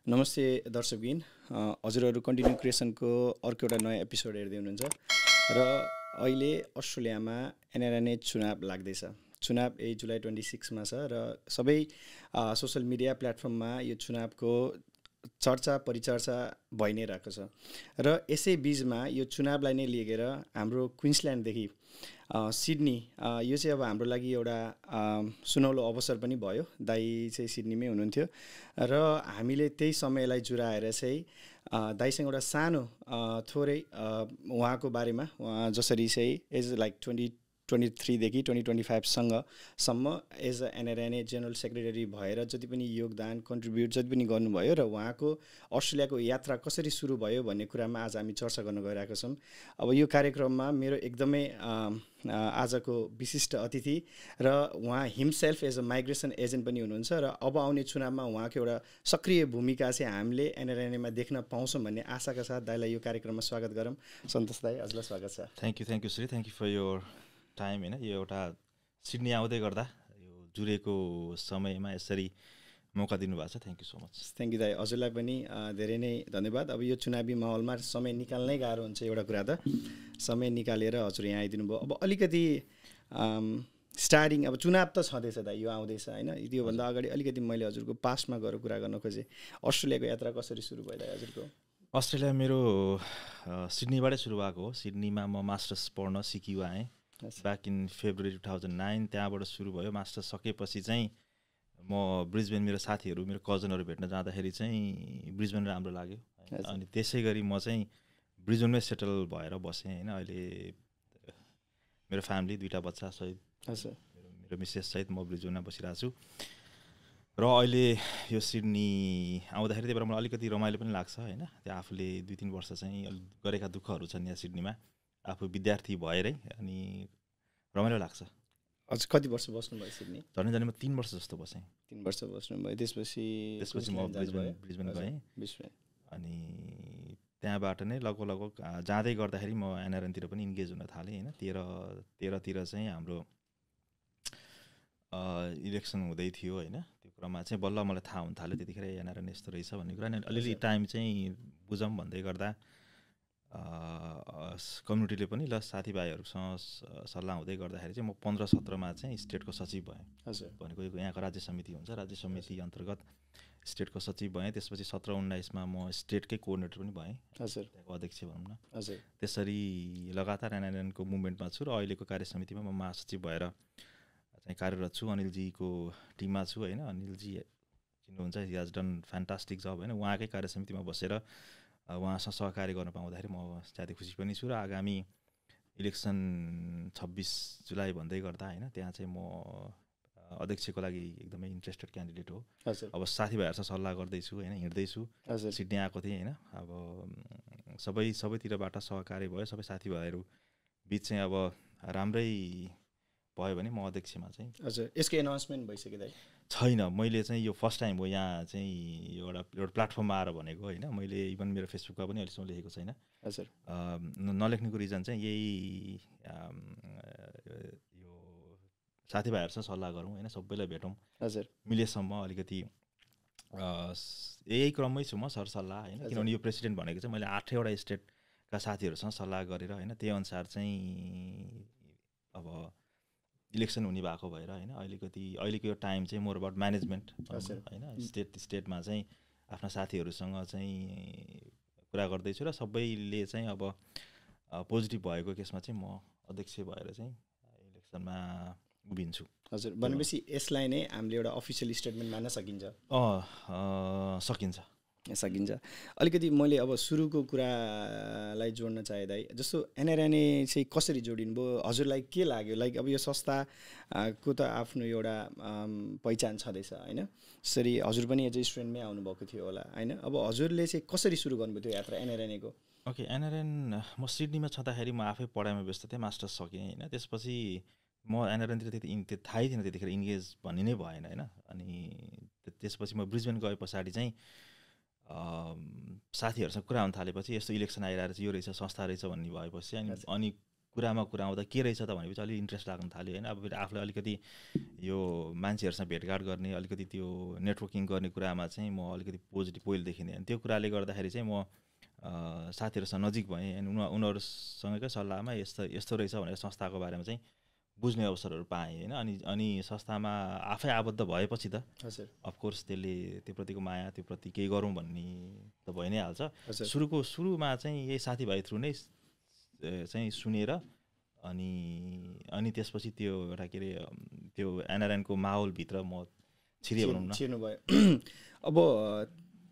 नमस्ते दर्शकबिन, हजुरहरू कन्टिन्यू क्रिएसनको अर्को एउटा नयाँ एपिसोड हेर्दै हुनुहुन्छ र अहिले अस्ट्रेलियामा एनआरएनए चुनाव लाग्दैछ। चुनाव यही जुलाई 26मा छ र सबै सोसल मिडिया प्लेटफर्ममा यो चुनावको चर्चा परिचर्चा भइ नै रहेको छ र यसै बिचमा यो चुनावलाई नै लिएर हाम्रो क्विन्सल्यान्डदेखि सिडनी यो चाहिँ अब हाम्रो लागि एउटा सुनौलो अवसर पनि भयो। दाई चाहिँ सिडनीमै हुनुहुन्थ्यो र हामीले त्यही समयलाई जुराएर चाहिँ दाईसँग एउटा सानो थोरै उहाँको बारेमा जसरी चाहिँ एज लाइक 2023 देखि 2025सम्म as a NRNA general secretary भएर जति पनि योगदान कन्ट्रिब्युट जति पनि गर्नुभयो र उहाँको अस्ट्रेलियाको यात्रा कसरी सुरु भयो भन्ने कुरामा आज हामी चर्चा गर्न गइरहेका छौँ। अब यो कार्यक्रममा मेरो एकदमै आजको विशिष्ट अतिथि र उहाँ himself as a migration agent पनि हुनुहुन्छ र अब आउने चुनावमा उहाँको एउटा सक्रिय भूमिका चाहिँ हामीले एनआरएनएमा देख्न पाउँछौँ भन्ने आशाका साथ दाइलाई यो कार्यक्रममा स्वागत गरौँ। सन्तोष दाई, हजुरलाई स्वागत छ। Thank you Shri, thank you for your time. होइन, यो एउटा सिडनी आउँदै गर्दा यो जुरेको समयमा यसरी मौका दिनुभएको छ, thank you so much. Thank you दाई, हजुरलाई पनि धेरै नै धन्यवाद। अब यो चुनावी माहौलमा समय निकाल्नै गाह्रो हुन्छ, एउटा कुरा त समय निकालेर हजुर यहाँ आइदिनु भयो। अब अलिकति स्टार्टिङ, अब चुनाव त छँदैछ दाइ, यो आउँदैछ होइन, योभन्दा अगाडि अलिकति मैले हजुरको पास्टमा गएर कुरा गर्न खोजेँ। अस्ट्रेलियाको यात्रा कसरी सुरु भयो दाइ हजुरको? अस्ट्रेलिया मेरो सिडनीबाटै सुरु भएको हो। सिडनीमा म मास्टर्स पढ्न सिकियो आएँ ब्याक इन फेब्रुअरी 2009। त्यहाँबाट सुरु भयो। मास्टर्स सकेपछि चाहिँ म ब्रिजबेन, मेरो साथीहरू, मेरो कजनहरू भेट्न जाँदाखेरि चाहिँ ब्रिजबेन राम्रो लाग्यो। अनि त्यसै गरी म चाहिँ ब्रिजबेनमै सेटल भएर बसेँ। होइन, अहिले मेरो फ्यामिली, 2टा बच्चा सहित, मेरो मिसेस सहित म ब्रिजबेनमा बसिरहेको छु। र अहिले यो सिडनी आउँदाखेरि त्यही भएर मलाई अलिकति रमाइलो पनि लाग्छ। होइन, त्यो आफूले 2-3 वर्ष चाहिँ गरेका दुःखहरू छन् यहाँ सिडनीमा, आफू विद्यार्थी भएरै, अनि रमाइलो लाग्छ। हजुर कति वर्ष बस्नुभयो सिडनी? झन् म 3 वर्ष जस्तो बसेँ। 3 वर्ष बस्नुभयो। त्यसपछि म ब्रिजबेन गएँ। अनि त्यहाँबाट नै लगभग जाँदै गर्दाखेरि म एनआरएनतिर पनि इन्गेज हुन थालेँ। होइन, 13तिर चाहिँ हाम्रो इलेक्सन हुँदै थियो। होइन, त्यो कुरामा चाहिँ बल्ल मलाई थाहा हुन थाल्यो त्यतिखेर एनआरएन यस्तो रहेछ भन्ने कुरा। अनि अलिअलि टाइम चाहिँ बुझौँ भन्दै गर्दा कम्युनिटीले पनि ल साथीभाइहरूसँग सल्लाह हुँदै गर्दाखेरि चाहिँ म 15-17मा चाहिँ स्टेटको सचिव भएँ। हजुर, भनेको यहाँको राज्य समिति हुन्छ, राज्य समिति अन्तर्गत स्टेटको सचिव भएँ। त्यसपछि 17-19मा म स्टेटकै कोअर्डिनेटर पनि भएँ। हजुर, त्यहाँको अध्यक्ष भनौँ न। हजुर, त्यसरी लगातार एनआरएनको मुभमेन्टमा छु र अहिलेको कार्यसमितिमा म महासचिव भएर चाहिँ कार्यरत छु। अनिलजीको टिममा छु। होइन, अनिलजी चिन्नुहुन्छ, he has done fantastic job. होइन, उहाँकै कार्यसमितिमा बसेर उहाँसँग सहकार्य गर्न पाउँदाखेरि म ज्यादै खुसी पनि छु। र आगामी इलेक्सन 26 जुलाई भन्दै गर्दा, होइन, त्यहाँ चाहिँ म अध्यक्षको लागि एकदमै इन्ट्रेस्टेड क्यान्डिडेट हो। अब साथीभाइहरूसँग सल्लाह गर्दैछु। होइन, हिँड्दैछु, सिडनी आएको थिएँ। होइन, अब सबैतिरबाट सहकार्य भयो। सबै साथीभाइहरू बिच चाहिँ अब राम्रै भयो भने म अध्यक्षमा चाहिँ। हजुर, यसको एनाउन्समेन्ट भइसक्यो दाइ? छैन, मैले चाहिँ यो फर्स्ट टाइम हो यहाँ चाहिँ एउटा प्लेटफर्ममा आएर भनेको। होइन, मैले इभन मेरो फेसबुकमा पनि अहिलेसम्म लेखेको छैन। हजुर, नलेख्नुको रिजन चाहिँ यही यो साथीभाइहरूसँग सल्लाह गरौँ। होइन, सबैलाई भेटौँ, हजुर, मिलेसम्म अलिकति यही क्रममै छु म सरसल्लाह। होइन, किनभने यो प्रेसिडेन्ट भनेको चाहिँ मैले 8वटा स्टेटका साथीहरूसँग सल्लाह गरेर, होइन, त्यही अनुसार चाहिँ अब इलेक्सन हुने भएको भएर, होइन, अहिलेको यो टाइम चाहिँ मोर अबाउट म्यानेजमेन्ट। होइन, स्टेटमा चाहिँ आफ्ना साथीहरूसँग चाहिँ कुरा गर्दैछु र सबैले चाहिँ अब पोजिटिभ भएको केसमा चाहिँ म अध्यक्ष भएर चाहिँ इलेक्सनमा उभिन्छु। हजुर, भनेपछि यसलाई नै हामीले एउटा अफिसियल स्टेटमेन्ट मान्न सकिन्छ? सकिन्छ। सकिन्छ। अलिकति मैले अब सुरुको कुरालाई जोड्न चाहे दाइ, जस्तो एनआरएनए चाहिँ कसरी जोडिनु भयो, हजुरलाई के लाग्यो? लाइक अब यो संस्थाको त आफ्नो एउटा पहिचान छँदैछ होइन, यसरी हजुर पनि एज ए स्टुडेन्टमै आउनुभएको थियो होला होइन, अब हजुरले चाहिँ कसरी सुरु गर्नुभयो त्यो यात्रा एनआरएनएको? ओके, एनआरएन म सिडनीमा छँदाखेरि म आफै पढाइमा व्यस्त थिएँ, मास्टर्स सकेँ होइन। त्यसपछि म एनआरएनतिर त्यति थाहै थिएन त्यतिखेर, इन्गेज भन्ने नै भएन होइन। अनि त्यसपछि म ब्रिजबेन गए पछाडि चाहिँ साथीहरूसँग कुरा हुन थालेपछि यस्तो इलेक्सन आइरहेको छ, यो रहेछ संस्था रहेछ भन्ने भएपछि अनि कुरामा कुरा आउँदा के रहेछ त भनेपछि अलिक इन्ट्रेस्ट लाग्न थाल्यो होइन। अब फेरि आफूलाई अलिकति यो मान्छेहरूसँग भेटघाट गर्ने, अलिकति त्यो नेटवर्किङ गर्ने कुरामा चाहिँ म अलिकति पोजिटिभ पहिलो देखिने, अनि त्यो कुराले गर्दाखेरि चाहिँ म साथीहरूसँग नजिक भएँ। अनि उनीहरूसँगकै सल्लाहमा यस्तो रहेछ भनेर संस्थाको बारेमा चाहिँ बुझ्ने अवसरहरू पाएँ होइन। अनि संस्थामा आफै आबद्ध भएपछि त अफकोर्स त्यसले त्यो प्रतिको माया, त्यो प्रति केही गरौँ भन्ने त भइ नै हाल्छ। सुरुमा चाहिँ यही साथीभाइ थ्रु नै चाहिँ सुनेर अनि त्यसपछि त्यो एउटा के अरे त्यो एनआरएनको माहौलभित्र म छिरे भनौँ न, छिर्नुभयो। अब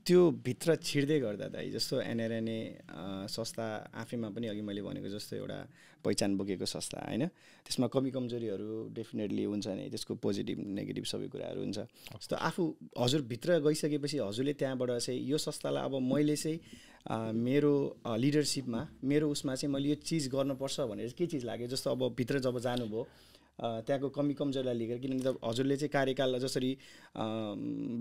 त्यो भित्र छिर्दै गर्दा दाइ, जस्तो एनआरएनए संस्था आफैमा पनि अघि मैले भनेको जस्तो एउटा पहिचान बोकेको संस्था होइन, त्यसमा कमी कमजोरीहरू डेफिनेटली हुन्छ नै, त्यसको पोजिटिभ नेगेटिभ सबै कुराहरू हुन्छ। जस्तो आफू हजुरभित्र गइसकेपछि हजुरले त्यहाँबाट चाहिँ यो संस्थालाई अब मैले चाहिँ मेरो लिडरसिपमा मेरो उसमा चाहिँ मैले यो चिज गर्नुपर्छ भनेर के चिज लाग्यो? जस्तो अब भित्र जब जानुभयो त्यहाँको कमी कमजोरीलाई लिएर, किनभने हजुरले चाहिँ कार्यकाल जसरी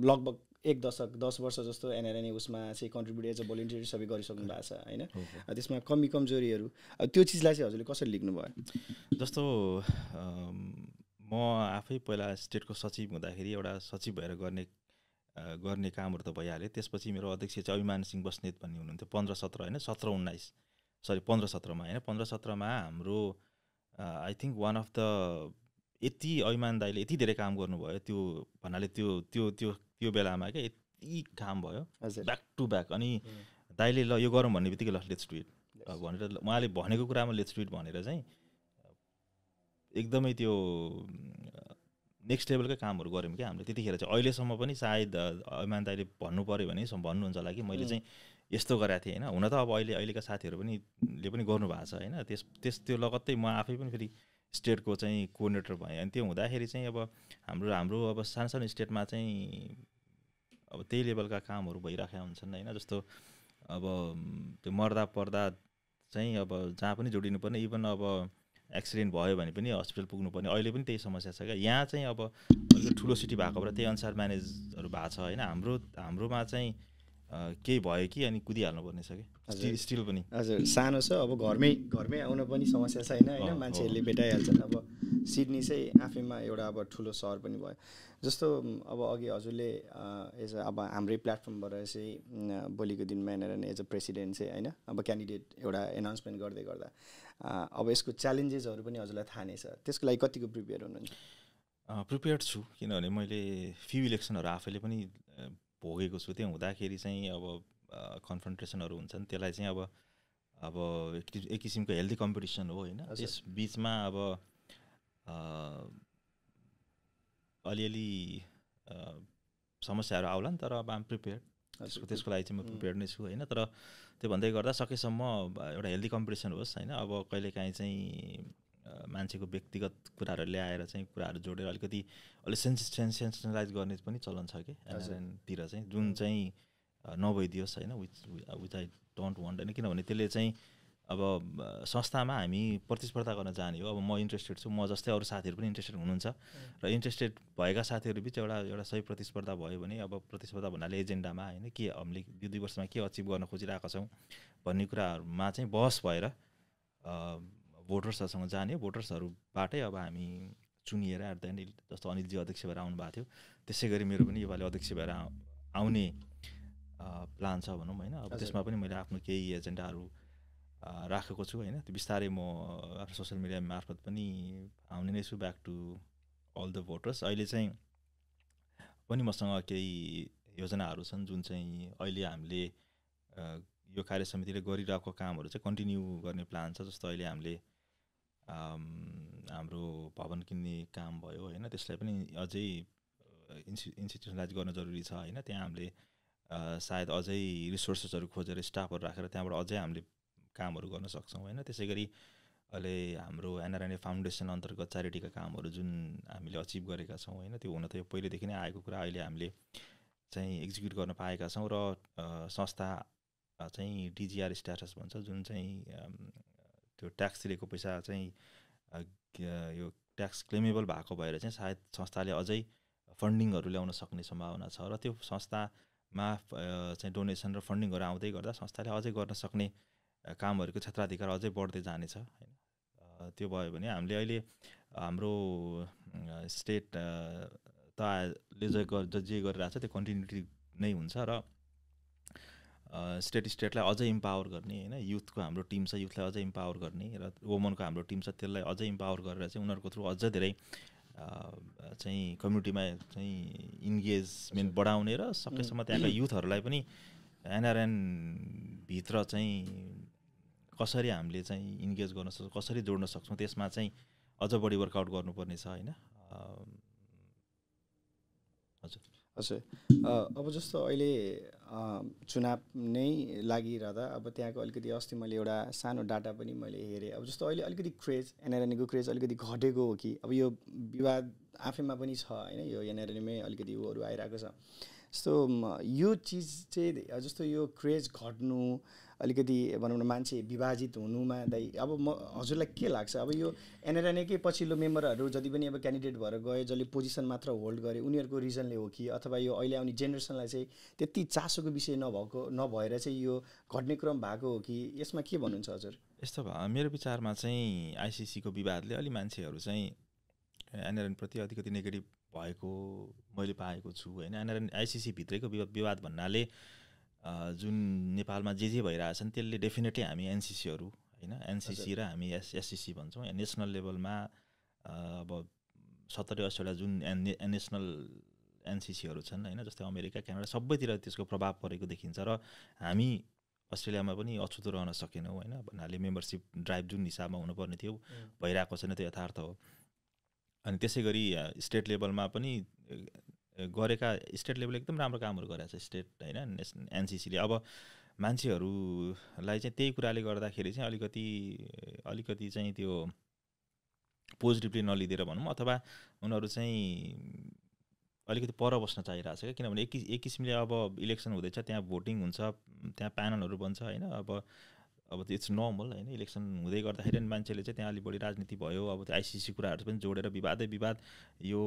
लगभग 1 दशक 10 वर्ष जस्तो एनआरएनए उसमा चाहिँ कन्ट्रिब्युट एज अ भोलिन्टियर सबै गरिसक्नु भएको छ होइन, त्यसमा कमी कमजोरीहरू त्यो चिजलाई चाहिँ हजुरले कसरी लेख्नुभयो? जस्तो म आफै पहिला स्टेटको सचिव हुँदाखेरि एउटा सचिव भएर गर्ने कामहरू त भइहाल्यो। त्यसपछि मेरो अध्यक्ष चाहिँ अभिमान सिंह बस्नेत भन्ने हुनुहुन्थ्यो, 15-17 होइन 17-19 सरी 15-17मा होइन, 15-17मा हाम्रो I think one of the यति अभिमान दाइले यति धेरै काम गर्नुभयो त्यो भन्नाले त्यो बेलामा क्या यति काम भयो ब्याक टु ब्याक। अनि दाइले ल यो गरौँ भन्ने बित्तिकै ल लेट्स डु इट भनेर उहाँले भनेको कुरामा लेट्स डु इट भनेर चाहिँ एकदमै त्यो नेक्स्ट लेभलकै कामहरू गऱ्यौँ क्या हामीले त्यतिखेर चाहिँ। अहिलेसम्म पनि सायद अभिमान दाइले भन्नु पऱ्यो भने भन्नुहुन्छ होला कि मैले चाहिँ यस्तो गरेको थिएँ होइन। हुन त अब अहिलेका साथीहरू पनि गर्नु भएको छ होइन। त्यो लगत्तै म आफै पनि फेरि स्टेटको चाहिँ कोअर्डिनेटर भएँ। अनि त्यो हुँदाखेरि चाहिँ अब हाम्रो अब सानो सानो स्टेटमा चाहिँ अब त्यही लेभलका कामहरू भइराखेका हुन्छन् होइन। जस्तो अब त्यो मर्दा पर्दा चाहिँ अब जहाँ पनि जोडिनु पर्ने, इभन अब एक्सिडेन्ट भयो भने पनि हस्पिटल पुग्नुपर्ने अहिले पनि त्यही समस्या छ क्या। यहाँ चाहिँ अब अलिकति ठुलो सिटी भएको भएर त्यही अनुसार म्यानेजहरू भएको छ होइन। हाम्रोमा चाहिँ केही भयो कि अनि कुदिहाल्नुपर्ने छ कि स्टिल पनि। हजुर सानो छ अब घरमै आउन पनि समस्या छैन होइन, मान्छेहरूले भेटाइहाल्छन्। अब सिडनी चाहिँ आफैमा एउटा अब ठुलो सहर पनि भयो। जस्तो अब अघि हजुरले एज अब हाम्रै प्लेटफर्मबाट चाहिँ भोलिको दिनमा एनआरएनए एज अ प्रेसिडेन्ट चाहिँ होइन अब क्यान्डिडेट एउटा एनाउन्समेन्ट गर्दै गर्दा अब यसको च्यालेन्जेसहरू पनि हजुरलाई थाहा नै छ, त्यसको लागि कतिको प्रिपेयर हुनुहुन्छ? प्रिपेयर्ड छु, किनभने मैले फ्यु इलेक्सनहरू आफैले पनि भोगेको छु। त्यो हुँदाखेरि चाहिँ अब कन्फ्रन्ट्रेसनहरू हुन्छन्, त्यसलाई चाहिँ अब एक किसिमको हेल्दी कम्पिटिसन हो होइन। त्यस बिचमा अब अलिअलि समस्याहरू आउला नि, तर अब आम प्रिपेयर्ड, त्यसको लागि चाहिँ म प्रिपेयर्ड नै छु होइन। तर त्यो भन्दै गर्दा सकेसम्म एउटा हेल्दी कम्पिटिसन होस् होइन। अब कहिलेकाहीँ चाहिँ मान्छेको व्यक्तिगत कुराहरू ल्याएर चाहिँ कुराहरू जोडेर अलिकति सेन्सनलाइज गर्ने पनि चलन छ कि एनआरएनतिर चाहिँ, जुन चाहिँ नभइदियोस् होइन, विच आई डोन्ट वान्ट होइन। किनभने त्यसले चाहिँ अब संस्थामा हामी प्रतिस्पर्धा गर्न जाने हो। अब म इन्ट्रेस्टेड छु, म जस्तै अरू साथीहरू पनि इन्ट्रेस्टेड हुनुहुन्छ र इन्ट्रेस्टेड भएका साथीहरू बिच एउटा सही प्रतिस्पर्धा भयो भने अब प्रतिस्पर्धा भन्नाले एजेन्डामा होइन के हामीले यो 2 वर्षमा के अचिभ गर्न खोजिरहेका छौँ भन्ने कुराहरूमा चाहिँ बहस भएर भोटर्सहरूसँग जाने, भोटर्सहरूबाटै अब हामी चुनिएर एट द एन्ड जस्तो अनिलजी अध्यक्ष भएर आउनु भएको थियो त्यसै गरी मेरो पनि योपालि अध्यक्ष भएर आउने प्लान छ भनौँ होइन। अब त्यसमा पनि मैले आफ्नो केही एजेन्डाहरू राखेको छु होइन। त्यो बिस्तारै म आफ्नो सोसियल मिडिया मार्फत पनि आउने नै छु back to all the voters. अहिले चाहिँ पनि मसँग केही योजनाहरू छन् जुन चाहिँ अहिले हामीले यो कार्य समितिले गरिरहेको कामहरू चाहिँ कन्टिन्यू गर्ने प्लान छ। जस्तो अहिले हामीले हाम्रो भवन किन्ने काम भयो होइन, त्यसलाई पनि अझै इन्स्टिट्युसनलाइज गर्न जरुरी छ होइन। त्यहाँ हामीले सायद अझै रिसोर्सेसहरू खोजेर स्टाफहरू राखेर त्यहाँबाट अझै हामीले कामहरू गर्न सक्छौँ होइन। त्यसै गरी अहिले हाम्रो एनआरएनए फाउन्डेसन अन्तर्गत च्यारिटीका कामहरू जुन हामीले अचिभ गरेका छौँ होइन, त्यो हुन त यो पहिलेदेखि नै आएको कुरा, अहिले हामीले चाहिँ एक्जिक्युट गर्न पाएका छौँ। र संस्था चाहिँ डिजिआर स्ट्याटस भन्छ, जुन चाहिँ त्यो ट्याक्स तिरेको पैसा चाहिँ यो ट्याक्स क्लेमेबल भएको भएर चाहिँ सायद संस्थाले अझै फन्डिङहरू ल्याउन सक्ने सम्भावना छ। र त्यो संस्थामा चाहिँ डोनेसन र फन्डिङहरू आउँदै गर्दा संस्थाले अझै गर्न सक्ने कामहरूको क्षेत्राधिकार अझै बढ्दै जानेछ होइन। त्यो भयो भने हामीले अहिले हाम्रो स्टेट त जे गरिरहेको छ त्यो कन्टिन्युटी नै हुन्छ। र स्टेटलाई अझै इम्पावर गर्ने होइन, युथको हाम्रो टिम छ, युथलाई अझै इम्पावर गर्ने, र वुमनको हाम्रो टिम छ, त्यसलाई अझै इम्पावर गरेर चाहिँ उनीहरूको थ्रु अझ धेरै चाहिँ कम्युनिटीमा चाहिँ इन्गेजमेन्ट बढाउने र सकेसम्म त्यहाँका युथहरूलाई पनि एनआरएन भित्र चाहिँ कसरी हामीले चाहिँ इन्गेज गर्न सक्छौँ, कसरी जोड्न सक्छौँ, त्यसमा चाहिँ अझ बढी वर्कआउट गर्नुपर्ने छ होइन। हजुर अब जस्तो अहिले चुनाव नै लागिरहँदा अब त्यहाँको अलिकति अस्ति मैले एउटा सानो डाटा पनि मैले हेरेँ। अब जस्तो अहिले अलिकति क्रेज एनआरएनएको क्रेज अलिकति घटेको हो कि अब यो विवाद आफैमा पनि छ होइन, यो एनआरएनमै अलिकति उहरू आइरहेको छ। जस्तो यो चिज चाहिँ जस्तो यो क्रेज घट्नु अलिकति भनौँ न मान्छे विभाजित हुनुमा दाइ अब हजुरलाई के लाग्छ? अब यो एनआरएनएकै पछिल्लो मेम्बरहरू जति पनि अब क्यान्डिडेट भएर गए, जसले पोजिसन मात्र होल्ड गरे, उनीहरूको रिजनले हो कि अथवा यो अहिले आउने जेनेरेसनलाई चाहिँ त्यति चासोको विषय नभएर चाहिँ यो घट्ने क्रम भएको हो कि यसमा के भन्नुहुन्छ हजुर? यस्तो भयो मेरो विचारमा चाहिँ आइसिसीको विवादले अलि मान्छेहरू चाहिँ एनआरएनप्रति अलिकति नेगेटिभ भएको मैले पाएको छु होइन। एनआरएन आइसिसी भित्रैको विवाद भन्नाले जुन नेपालमा जे भइरहेछन् त्यसले डेफिनेटली हामी एनसिसीहरू होइन, एनसिसी र हामी एससिसी भन्छौँ, नेसनल लेभलमा अब 70-80 जुन नेसनल एनसिसीहरू छन् होइन, जस्तै अमेरिका, क्यानाडा सबैतिर त्यसको प्रभाव परेको देखिन्छ। र हामी अस्ट्रेलियामा पनि अछुतो रहन सकेनौँ होइन, भन्नाले मेम्बरसिप ड्राइभ जुन हिसाबमा हुनुपर्ने थियो भइरहेको छैन, त्यो यथार्थ हो। अनि त्यसै गरी स्टेट लेभलमा पनि गरेका, स्टेट लेभल एकदम राम्रो कामहरू गरेको छ स्टेट होइन एनसिसीले। अब मान्छेहरूलाई चाहिँ त्यही कुराले गर्दाखेरि चाहिँ अलिकति चाहिँ त्यो पोजिटिभली नलिदिएर भनौँ, अथवा उनीहरू चाहिँ अलिकति पर बस्न चाहिरहेको छ क्या। किनभने एक किसिमले अब इलेक्सन हुँदैछ, त्यहाँ भोटिङ हुन्छ, त्यहाँ प्यानलहरू बन्छ होइन, अब इट्स नर्मल होइन। इलेक्सन हुँदै गर्दाखेरि मान्छेले चाहिँ त्यहाँ अलिक बढी राजनीति भयो, अब त्यो आइसिसी कुराहरू पनि जोडेर विवाद यो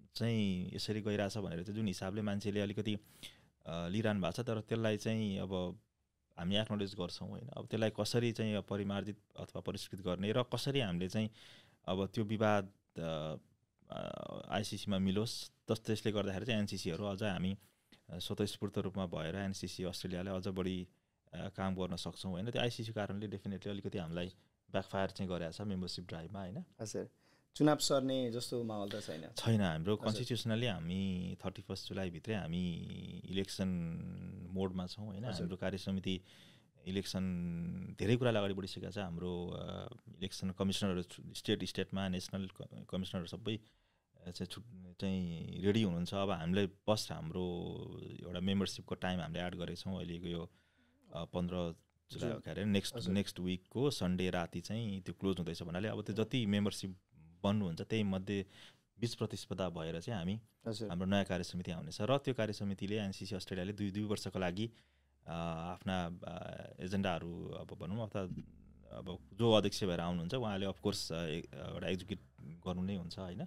चाहिँ यसरी गइरहेछ भनेर चाहिँ जुन हिसाबले मान्छेले अलिकति लिइरहनु भएको छ, तर त्यसलाई चाहिँ अब हामी एक्नोलेज गर्छौँ होइन। अब त्यसलाई कसरी चाहिँ परिमार्जित अथवा परिष्कृत गर्ने र कसरी हामीले चाहिँ अब त्यो विवाद आइसिसीमा मिलोस्, त्यसले गर्दाखेरि चाहिँ एनसिसीहरू अझ हामी स्वतस्फूर्त रूपमा भएर एनसिसी अस्ट्रेलियाले अझ बढी काम गर्न सक्छौँ होइन। त्यो आइसिसी कारणले डेफिनेटली अलिकति हामीलाई ब्याकफायर चाहिँ गरेको छ मेम्बरसिप ड्राइभमा होइन। हजुर, चुनाव सर्ने जस्तो माहौल त छैन। हाम्रो कन्स्टिट्युसनली हामी 31 जुलाईभित्रै हामी इलेक्सन मोडमा छौँ होइन। हाम्रो कार्यसमिति इलेक्सन धेरै कुरालाई अगाडि बढिसकेको छ। हाम्रो इलेक्सन कमिसनरहरू स्टेटमा नेसनल कमिसनरहरू सबै चाहिँ रेडी हुनुहुन्छ। अब हामीले फर्स्ट हाम्रो एउटा मेम्बरसिपको टाइम हामीले एड गरेको छौँ अहिलेको यो 15 जुलाई के अरे नेक्स्ट विकको सन्डे राति चाहिँ त्यो क्लोज हुँदैछ भन्नाले अब त्यो जति मेम्बरसिप बन्नुहुन्छ त्यही मध्ये 20 प्रतिस्पर्धा भएर चाहिँ हामी हाम्रो नयाँ कार्यसमिति आउनेछ। र त्यो कार्यसमितिले एनसिसी अस्ट्रेलियाले दुई वर्षको लागि आफ्ना एजेन्डाहरू अब भनौँ अथवा अब जो अध्यक्ष भएर आउनुहुन्छ उहाँले अफकोर्स एउटा एक्जिक्युट गर्नु नै हुन्छ होइन।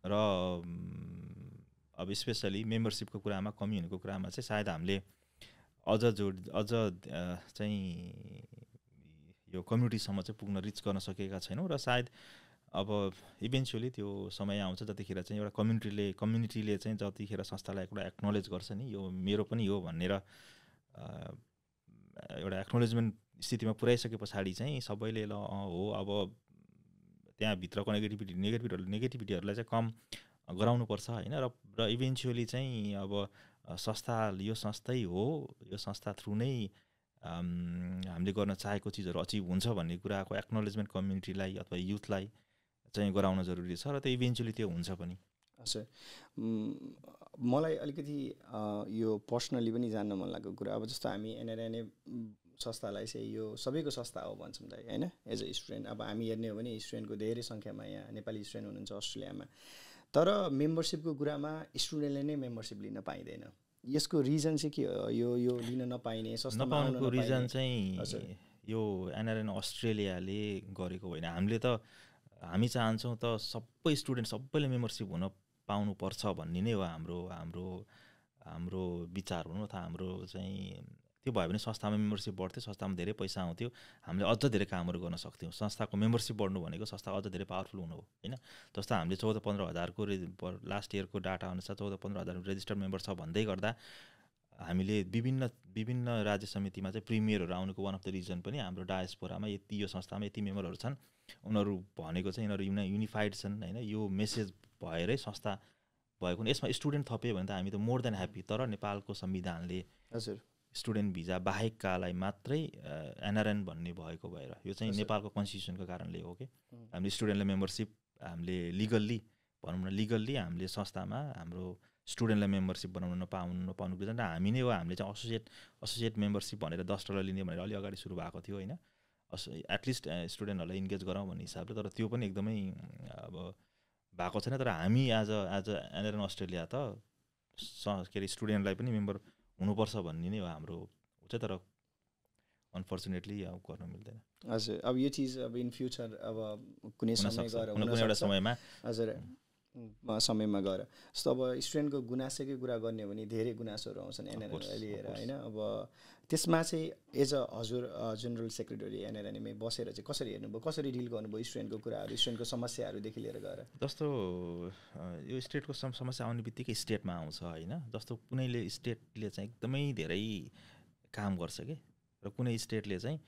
र अब स्पेसली मेम्बरसिपको कुरामा कमी हुनेको कुरामा चाहिँ सायद हामीले अझ चाहिँ यो कम्युनिटीसम्म चाहिँ पुग्न रिच गर्न सकेका छैनौँ। र सायद अब इभेन्चुअली त्यो समय आउँछ जतिखेर चाहिँ एउटा कम्युनिटीले चाहिँ जतिखेर संस्थालाई एउटा एक्नोलेज गर्छ नि, यो मेरो पनि हो भनेर एउटा एक्नोलेजमेन्ट स्थितिमा पुर्याइसके पछाडि चाहिँ सबैले ल हो अब त्यहाँभित्रको नेगेटिभिटीहरूलाई चाहिँ कम गराउनुपर्छ होइन। र इभेन्चुअली चाहिँ अब यो संस्थै हो, यो संस्था थ्रु नै हामीले गर्न चाहेको चिजहरू अचिभ हुन्छ भन्ने कुराको एक्नोलेजमेन्ट कम्युनिटीलाई अथवा युथलाई चाहिँ गराउन जरुरी छ। र त्यो इभेन्चुअली त्यो हुन्छ पनि। हजुर, मलाई अलिकति यो पर्सनली पनि जान्न मन लागेको कुरा, अब जस्तो हामी एनआरएनए संस्थालाई चाहिँ यो सबैको संस्था हो भन्छौँ दाइ होइन, एज अ स्टुडेन्ट। अब हामी हेर्ने हो भने स्टुडेन्टको धेरै सङ्ख्यामा यहाँ नेपाली स्टुडेन्ट हुनुहुन्छ अस्ट्रेलियामा, तर मेम्बरसिपको कुरामा स्टुडेन्टले नै मेम्बरसिप लिन पाइँदैन। यसको रिजन चाहिँ के हो? यो लिन नपाइने, संस्थामा आउन नपाउनुको रिजन चाहिँ यो एनआरएन अस्ट्रेलियाले गरेको होइन। हामी चाहन्छौँ त सबै स्टुडेन्ट सबैले मेम्बरसिप हुन पाउनुपर्छ भन्ने नै हो हाम्रो विचार भनौँ अथवा हाम्रो चाहिँ। त्यो भयो भने संस्थामा मेम्बरसिप बढ्थ्यो, संस्थामा धेरै पैसा आउँथ्यो, हामीले अझ धेरै कामहरू गर्न सक्थ्यौँ। संस्थाको मेम्बरसिप बढ्नु भनेको संस्था अझ धेरै पावरफुल हुनु हो होइन। जस्तो हामीले 14-15 हजारको लास्ट इयरको डाटा अनुसार 14-15 हजार रेजिस्टर्ड मेम्बर छ भन्दै गर्दा हामीले विभिन्न राज्य समितिमा चाहिँ प्रिमियरहरू आउनुको वान अफ द रिजन पनि हाम्रो डायस्पोरामा यो संस्थामा यति मेम्बरहरू छन्, उनीहरू भनेको चाहिँ यिनीहरू युनिफाइड छन् होइन, यो मेसेज भएरै संस्था भएको। यसमा स्टुडेन्ट थप्यो भने त हामी त मोर देन ह्याप्पी। तर नेपालको संविधानले हजुर स्टुडेन्ट भिजा बाहेककालाई मात्रै एनआरएन भन्ने भएको भएर यो चाहिँ नेपालको कन्स्टिट्युसनको कारणले हो कि हामीले स्टुडेन्टलाई मेम्बरसिप हामीले लिगल्ली भनौँ न हामीले संस्थामा हाम्रो स्टुडेन्टलाई मेम्बरसिप बनाउन नपाउनुको रिजन र हामी नै हो। हामीले चाहिँ एसोसिएट मेम्बरसिप भनेर $10 लिने भनेर अलि अगाडि सुरु भएको थियो होइन, एटलिस्ट स्टुडेन्टहरूलाई इन्गेज गरौँ भन्ने हिसाबले। तर त्यो पनि एकदमै अब भएको छैन। तर हामी एज अ एनआरएन अस्ट्रेलिया त के अरे स्टुडेन्टलाई पनि मेम्बर हुनुपर्छ भन्ने नै हो हाम्रो चाहिँ। तर अनफर्चुनेटली अब गर्न मिल्दैन। हजुर, अब यो चिज अब इन फ्युचर अब कुनै समयमा हजुर समयमा गएर जस्तो अब स्टुडेन्टको गुनासोकै कुरा गर्ने हो भने धेरै गुनासोहरू आउँछन् एनआरएनलाई लिएर होइन। अब त्यसमा चाहिँ एज अ हजुर जेनरल सेक्रेटरी एनआरएनएमै बसेर चाहिँ कसरी हेर्नुभयो, कसरी डिल गर्नुभयो स्टुडेन्टको कुराहरू, स्टुडेन्टको समस्याहरूदेखि लिएर गएर? जस्तो यो स्टेटको समस्या आउने बित्तिकै स्टेटमा आउँछ होइन। जस्तो कुनैले स्टेटले चाहिँ एकदमै धेरै काम गर्छ कि, र कुनै स्टेटले चाहिँ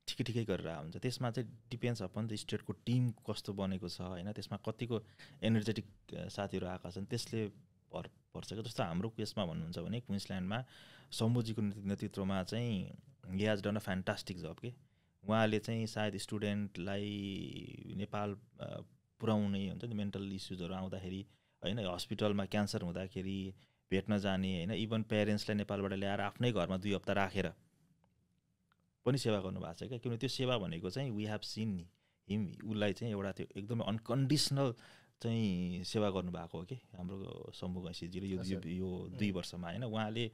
ठिकै गरेर हुन्छ। त्यसमा चाहिँ डिपेन्ड्स अपन द स्टेटको टिम कस्तो बनेको छ होइन, त्यसमा कतिको एनर्जेटिक साथीहरू आएका छन् त्यसले पर्छ क्या। जस्तो हाम्रो केसमा भन्नुहुन्छ भने क्विन्सल्यान्डमा शम्भुजीको नेतृत्वमा चाहिँ he has done a fantastic job के। उहाँले चाहिँ सायद स्टुडेन्टलाई नेपाल पुर्याउने हुन्छ नि मेन्टल इस्युजहरू आउँदाखेरि होइन, हस्पिटलमा क्यान्सर हुँदाखेरि भेट्न जाने होइन, इभन पेरेन्ट्सलाई नेपालबाट ल्याएर आफ्नै घरमा 2 हप्ता राखेर पनि सेवा गर्नुभएको छ क्या। किनभने त्यो सेवा भनेको चाहिँ वी हेभ सिन नि हिम, उसलाई चाहिँ एउटा त्यो एकदमै अनकन्डिसनल चाहिँ सेवा गर्नुभएको हो कि हाम्रो शम्भु घैँसीजीले यो 2 वर्षमा होइन। उहाँले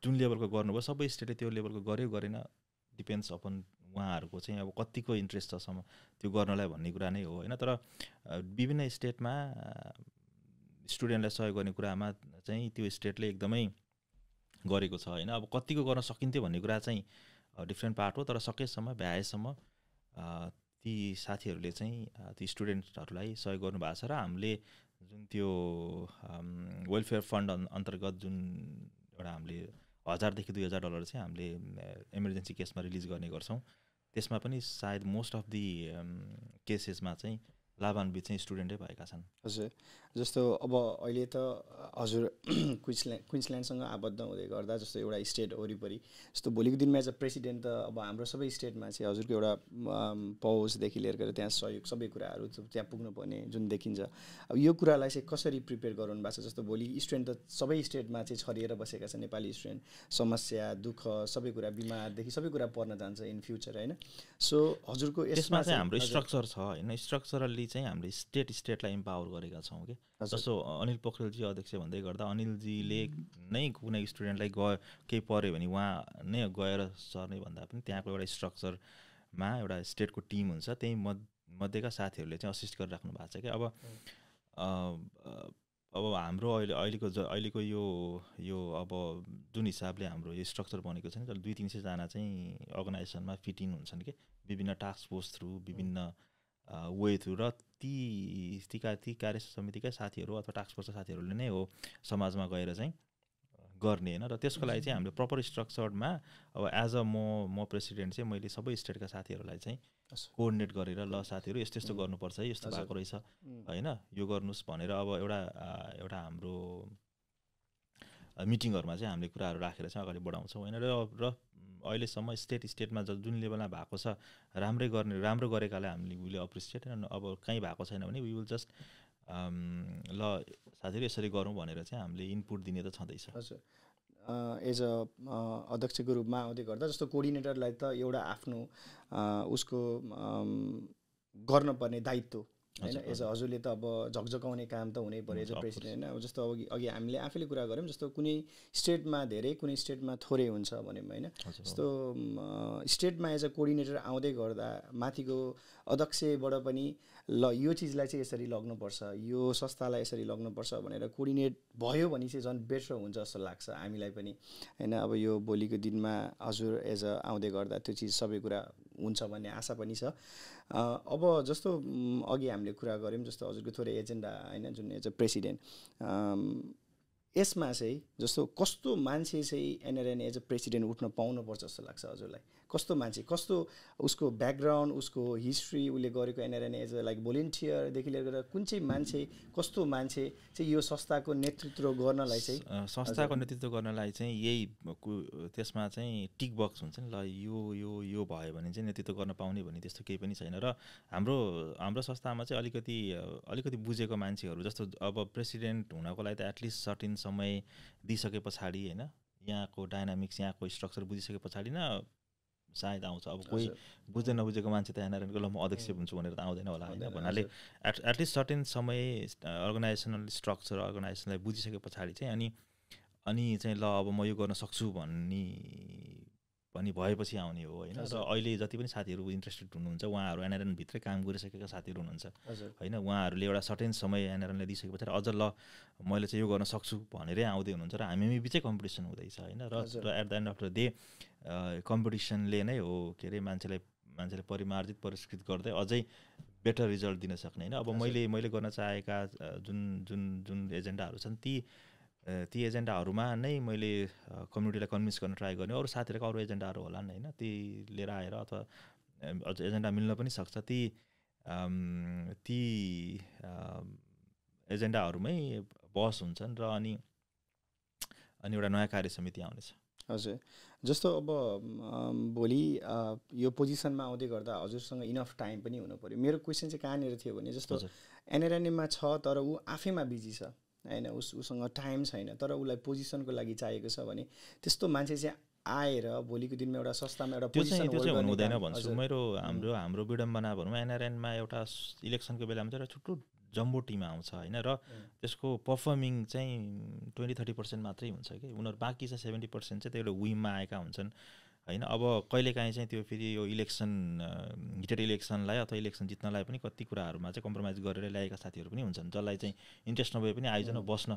जुन लेभलको गर्नुभयो सबै स्टेटले त्यो लेभलको गर्यो गरेन, डिपेन्ड्स अपन उहाँहरूको चाहिँ अब कतिको इन्ट्रेस्ट छसम्म त्यो गर्नलाई भन्ने कुरा नै हो होइन। तर विभिन्न स्टेटमा स्टुडेन्टलाई सहयोग गर्ने कुरामा चाहिँ त्यो स्टेटले एकदमै गरेको छ होइन। अब कतिको गर्न सकिन्थ्यो भन्ने कुरा चाहिँ डिफ्रेन्ट पार्ट हो। तर सकेसम्म भ्याएसम्म ती साथीहरूले चाहिँ ती स्टुडेन्टहरूलाई सहयोग गर्नुभएको छ। र हामीले जुन त्यो वेलफेयर फन्ड अन्तर्गत जुन एउटा हामीले $1000 देखि $2000 चाहिँ हामीले इमर्जेन्सी केसमा रिलिज गर्ने गर्छौँ। त्यसमा पनि सायद मोस्ट अफ दि केसेसमा चाहिँ लाभान्वित चाहिँ स्टुडेन्टै भएका छन्। हजुर, जस्तो अब अहिले त हजुर क्विन्सल्यान्डसँग आबद्ध हुँदै गर्दा जस्तो एउटा स्टेट वरिपरि जस्तो भोलिको दिनमा एज अ प्रेसिडेन्ट त अब हाम्रो सबै स्टेटमा चाहिँ हजुरको एउटा पहुँचदेखि लिएर गएर त्यहाँ सहयोग सबै कुराहरू त्यहाँ पुग्नुपर्ने जुन देखिन्छ। अब यो कुरालाई चाहिँ कसरी प्रिपेयर गराउनु भएको छ? जस्तो भोलि स्टुडेन्ट त सबै स्टेटमा चाहिँ छरिएर बसेका छन्, नेपाली स्टुडेन्ट समस्या दुःख सबै कुरा बिमारदेखि सबै कुरा पर्न जान्छ इन फ्युचर होइन। सो हजुरको यसमा चाहिँ हाम्रो स्ट्रक्चर छ होइन। स्ट्रक्चरली चाहिँ हामीले स्टेटलाई इम्पावर गरेका छौँ कि। जस्तो अनिल पोखरेलजी अध्यक्ष भन्दै गर्दा अनिलजीले नै कुनै स्टुडेन्टलाई केही पऱ्यो भने उहाँ नै गएर सर्ने भन्दा पनि त्यहाँको एउटा स्ट्रक्चरमा एउटा स्टेटको टिम हुन्छ, त्यही मध्येका साथीहरूले चाहिँ असिस्ट गरिराख्नु भएको छ कि। अब हाम्रो अहिलेको यो अब जुन हिसाबले हाम्रो यो स्ट्रक्चर बनेको छ नि, 200-300 जना चाहिँ अर्गनाइजेसनमा फिट इन हुन्छन् कि विभिन्न टास्क फोर्स थ्रु विभिन्न वे थ्रु। र ती कार्य समितिकै साथीहरू अथवा टास्क फोर्सका साथीहरूले नै हो समाजमा गएर चाहिँ गर्ने होइन। र त्यसको लागि चाहिँ हामीले प्रपर स्ट्रक्चर्डमा अब एज अ म प्रेसिडेन्ट चाहिँ मैले सबै स्टेटका साथीहरूलाई चाहिँ कोअर्डिनेट गरेर ल साथीहरू यस्तो यस्तो गर्नुपर्छ है, यस्तो भएको रहेछ होइन, यो गर्नुहोस् भनेर अब एउटा हाम्रो मिटिङहरूमा चाहिँ हामीले कुराहरू राखेर चाहिँ अगाडि बढाउँछौँ होइन। र अहिलेसम्म स्टेटमा जुन लेभलमा भएको छ राम्रो गरेकालाई हामीले विल अप्रिसिएट। अब कहीँ भएको छैन भने वी विल जस्ट ल साथीहरू यसरी गरौँ भनेर चाहिँ हामीले इनपुट दिने त छँदैछ। हजुर, एज अ अध्यक्षको रूपमा आउँदै गर्दा जस्तो कोअर्डिनेटरलाई त एउटा आफ्नो उसको गर्नुपर्ने दायित्व होइन, एज अ हजुरले त अब झकझकाउने काम त हुनै पऱ्यो एज अ प्रेसिडेन्ट होइन। अब जस्तो अघि हामीले आफैले कुरा गऱ्यौँ, जस्तो कुनै स्टेटमा धेरै कुनै स्टेटमा थोरै हुन्छ भन्यौँ होइन। जस्तो स्टेटमा एज अ कोअर्डिनेटर आउँदै गर्दा माथिको अध्यक्षबाट पनि ल यो चिजलाई चाहिँ यसरी लग्नुपर्छ, यो संस्थालाई यसरी लग्नुपर्छ भनेर कोअर्डिनेट भयो भने चाहिँ झन् बेटर हुन्छ जस्तो लाग्छ हामीलाई पनि होइन। अब यो भोलिको दिनमा हजुर एज अ आउँदै गर्दा त्यो चिज सबै कुरा हुन्छ भन्ने आशा पनि छ। अब जस्तो अघि हामीले कुरा गऱ्यौँ, जस्तो हजुरको थोरै एजेन्डा होइन जुन एज अ प्रेसिडेन्ट, यसमा चाहिँ जस्तो कस्तो मान्छे चाहिँ एनआरएन एज अ प्रेसिडेन्ट उठ्न पाउनुपर्छ जस्तो लाग्छ हजुरलाई? कस्तो मान्छे, कस्तो उसको ब्याकग्राउन्ड, उसको हिस्ट्री, उसले गरेको एनआरएन एज अ लाइक भोलिन्टियरदेखि लिएर कुन चाहिँ मान्छे, कस्तो मान्छे चाहिँ यो संस्थाको नेतृत्व गर्नलाई चाहिँ संस्थाको नेतृत्व गर्नलाई चाहिँ यही त्यसमा चाहिँ टिक बक्स हुन्छ नि, ल यो यो यो भयो भने चाहिँ नेतृत्व गर्न पाउने भन्ने त्यस्तो केही पनि छैन। र हाम्रो संस्थामा चाहिँ अलिकति बुझेको मान्छेहरू, जस्तो अब प्रेसिडेन्ट हुनको लागि त एटलिस्ट सर्टेन समय दिइसके पछाडि होइन, यहाँको डाइनामिक्स, यहाँको स्ट्रक्चर बुझिसके पछाडि न सायद आउँछ। अब कोही बुझ्दै नबुझेको मान्छे त एनआरएनको ल म अध्यक्ष हुन्छु भनेर त आउँदैन होला होइन। भन्नाले एटलिस्ट सर्टेन समय अर्गनाइजेसनल स्ट्रक्चर, अर्गनाइजेसनलाई बुझिसके पछाडि चाहिँ अनि चाहिँ ल अब म यो गर्न सक्छु भन्ने पनि भएपछि आउने हो होइन। र अहिले जति पनि साथीहरू इन्ट्रेस्टेड हुनुहुन्छ उहाँहरू एनआरएनभित्रै काम गरिसकेका साथीहरू हुनुहुन्छ होइन। उहाँहरूले एउटा सर्टेन समय एनआरएनलाई दिइसके पछाडि अझ ल मैले चाहिँ यो गर्न सक्छु भनेरै आउँदै हुनुहुन्छ र हामी बिचै कम्पिटिसन हुँदैछ होइन। र at the end of the day कम्पिटिसनले नै हो के अरे मान्छेले परिमार्जित परिष्कृत गर्दै अझै बेटर रिजल्ट दिन सक्ने होइन। अब मैले गर्न चाहेका जुन एजेन्डाहरू छन् ती एजेन्डाहरूमा नै मैले कम्युनिटीलाई कन्भिन्स गर्न ट्राई गर्ने। अरू साथीहरूको अरू एजेन्डाहरू होला नि होइन, ती लिएर आएर अथवा अझ एजेन्डा मिल्न पनि सक्छ। ती एजेन्डाहरूमै बहस हुन्छन् र अनि एउटा नयाँ कार्य समिति आउनेछ। हजुर, जस्तो अब भोलि यो पोजिसनमा आउँदै गर्दा हजुरसँग इनफ टाइम पनि हुनु पऱ्यो। मेरो क्वेसन चाहिँ कहाँनिर थियो भने जस्तो एनआरएनएमा छ तर ऊ आफैमा बिजी छ होइन, उसँग टाइम छैन, तर उसलाई पोजिसनको लागि चाहिएको छ भने त्यस्तो मान्छे चाहिँ आएर भोलिको दिनमा एउटा संस्थामा एउटा पोजिसन हुँदैन भन्छु। हाम्रो विडम्बना भनौँ एनआरएनमा एउटा इलेक्सनको बेलामा चाहिँ एउटा छुट्टो जम्बो टिम आउँछ होइन, र त्यसको पर्फर्मिङ चाहिँ 20-30% मात्रै हुन्छ कि उनीहरू बाँकी चाहिँ 70% चाहिँ त्यो एउटा विममा आएका हुन्छन् होइन। अब कहिलेकाहीँ चाहिँ त्यो फेरि यो इलेक्सन हिटेड इलेक्सनलाई अथवा इलेक्सन जित्नलाई पनि कति कुराहरूमा चाहिँ कम्प्रोमाइज गरेर ल्याएका साथीहरू पनि हुन्छन्, जसलाई चाहिँ इन्ट्रेस्ट नभए पनि आइजन बस्न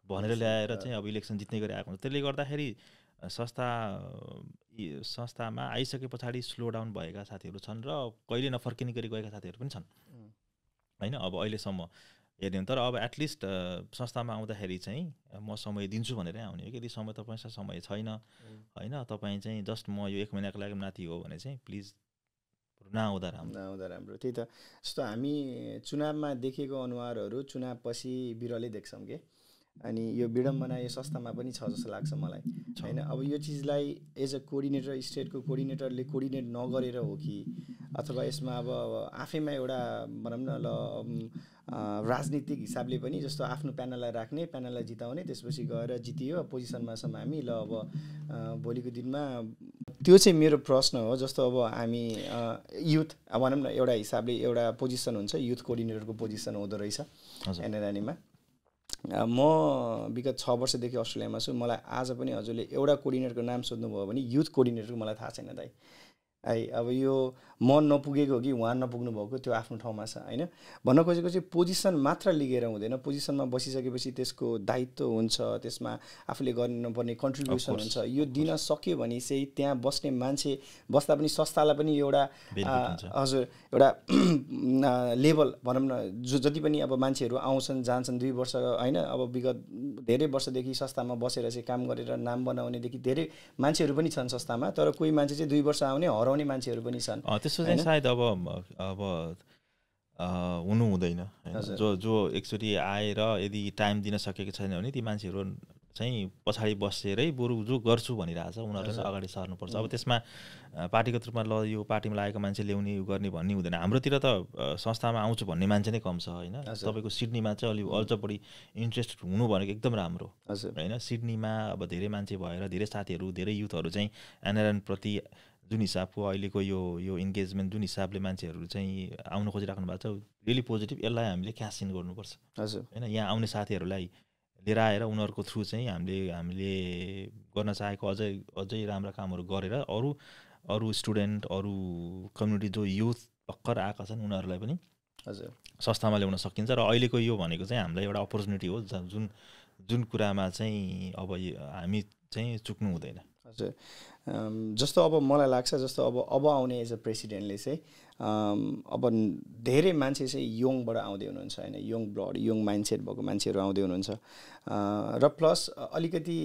भनेर ल्याएर चाहिँ अब इलेक्सन जित्ने गरी आएको हुन्छ। त्यसले गर्दाखेरि संस्थामा आइसके पछाडि स्लो डाउन भएका साथीहरू छन् र कहिले नफर्किने गरी गएका साथीहरू पनि छन् होइन। अब अहिलेसम्म हेर्ने हो तर अब एटलिस्ट संस्थामा आउँदाखेरि चाहिँ म समय दिन्छु भनेरै आउने हो कि। यदि समय तपाईँसँग समय छैन होइन, तपाईँ चाहिँ जस्ट म यो 1 महिनाको लागि माथि हो भने चाहिँ प्लिज नआउँदा राम्रो। त्यही त जस्तो हामी चुनावमा देखेको अनुहारहरू चुनावपछि बिरलै देख्छौँ कि, अनि यो विडम्बना यो संस्थामा पनि छ जस्तो लाग्छ मलाई होइन। अब यो चिजलाई एज अ कोअर्डिनेटर, स्टेटको कोअर्डिनेटरले कोअर्डिनेट नगरेर हो कि अथवा यसमा अब आफैमा एउटा भनौँ न ल राजनीतिक हिसाबले पनि जस्तो आफ्नो प्यानललाई राख्ने, प्यानललाई जिताउने, त्यसपछि गएर जितियो पोजिसनमा छौँ हामी, ल अब भोलिको दिनमा त्यो चाहिँ मेरो प्रश्न हो। जस्तो अब हामी युथ भनौँ न एउटा हिसाबले एउटा पोजिसन हुन्छ, युथ कोअर्डिनेटरको पोजिसन हुँदो रहेछ एनआरएनमा। म विगत 6 वर्षदेखि अस्ट्रेलियामा छु। मलाई आज पनि हजुरले एउटा कोअर्डिनेटरको नाम सोध्नुभयो भने युथ कोअर्डिनेटरको मलाई थाहा छैन दाइ है। अब यो म नपुगेको हो कि उहाँ नपुग्नु भएको त्यो आफ्नो ठाउँमा छ होइन। भन्न खोजेको चाहिँ पोजिसन मात्र लिएर हुँदैन, पोजिसनमा बसिसकेपछि त्यसको दायित्व हुन्छ, त्यसमा आफूले गर्नुपर्ने कन्ट्रिब्युसन हुन्छ। यो दिन सक्यो भने चाहिँ त्यहाँ बस्ने मान्छे बस्दा पनि संस्थालाई पनि एउटा हजुर एउटा लेभल भनौँ न, जति पनि अब मान्छेहरू आउँछन् जान्छन् 2 वर्ष होइन, अब विगत धेरै वर्षदेखि संस्थामा बसेर चाहिँ काम गरेर नाम बनाउनेदेखि धेरै मान्छेहरू पनि छन् संस्थामा, तर कोही मान्छे चाहिँ 2 वर्ष आउने हराउने मान्छेहरू पनि छन्। त्यसो चाहिँ सायद अब हुनु हुँदैन होइन। जो एकचोटि आएर यदि टाइम दिन सकेको छैन भने ती मान्छेहरू चाहिँ पछाडि बसेरै बरु जो गर्छु भनिरहेछ उनीहरूले अगाडि सर्नुपर्छ। अब त्यसमा पार्टीगत रूपमा ल यो पार्टीमा लागेको मान्छे ल्याउने यो गर्ने भन्ने हुँदैन। हाम्रोतिर त संस्थामा आउँछु भन्ने मान्छे नै कम छ होइन। तपाईँको सिडनीमा चाहिँ अलि अझ बढी इन्ट्रेस्ट हुनु भनेको एकदम राम्रो होइन। सिडनीमा अब धेरै मान्छे भएर धेरै साथीहरू धेरै युथहरू चाहिँ एनआरएन प्रति जुन हिसाबको अहिलेको यो इन्गेजमेन्ट जुन हिसाबले मान्छेहरू चाहिँ आउनु खोजिराख्नु भएको छ रियली पोजिटिभ। यसलाई हामीले क्यास इन गर्नुपर्छ होइन। यहाँ आउने साथीहरूलाई लिएर आएर उनीहरूको थ्रु चाहिँ हामीले गर्न चाहेको अझै राम्रा कामहरू गरेर अरू स्टुडेन्ट अरू कम्युनिटी जो युथ भर्खर आएका छन् उनीहरूलाई पनि संस्थामा ल्याउन सकिन्छ। र अहिलेको यो भनेको चाहिँ हामीलाई एउटा अपर्च्युनिटी हो जुन कुरामा चाहिँ अब हामी चाहिँ चुक्नु हुँदैन। हजुर जस्तो अब मलाई लाग्छ जस्तो अब आउने एज अ प्रेसिडेन्टले चाहिँ अब धेरै मान्छे चाहिँ यङबाट आउँदै हुनुहुन्छ होइन। यङ ब्लड यङ माइन्डसेट भएको मान्छेहरू आउँदै हुनुहुन्छ र प्लस अलिकति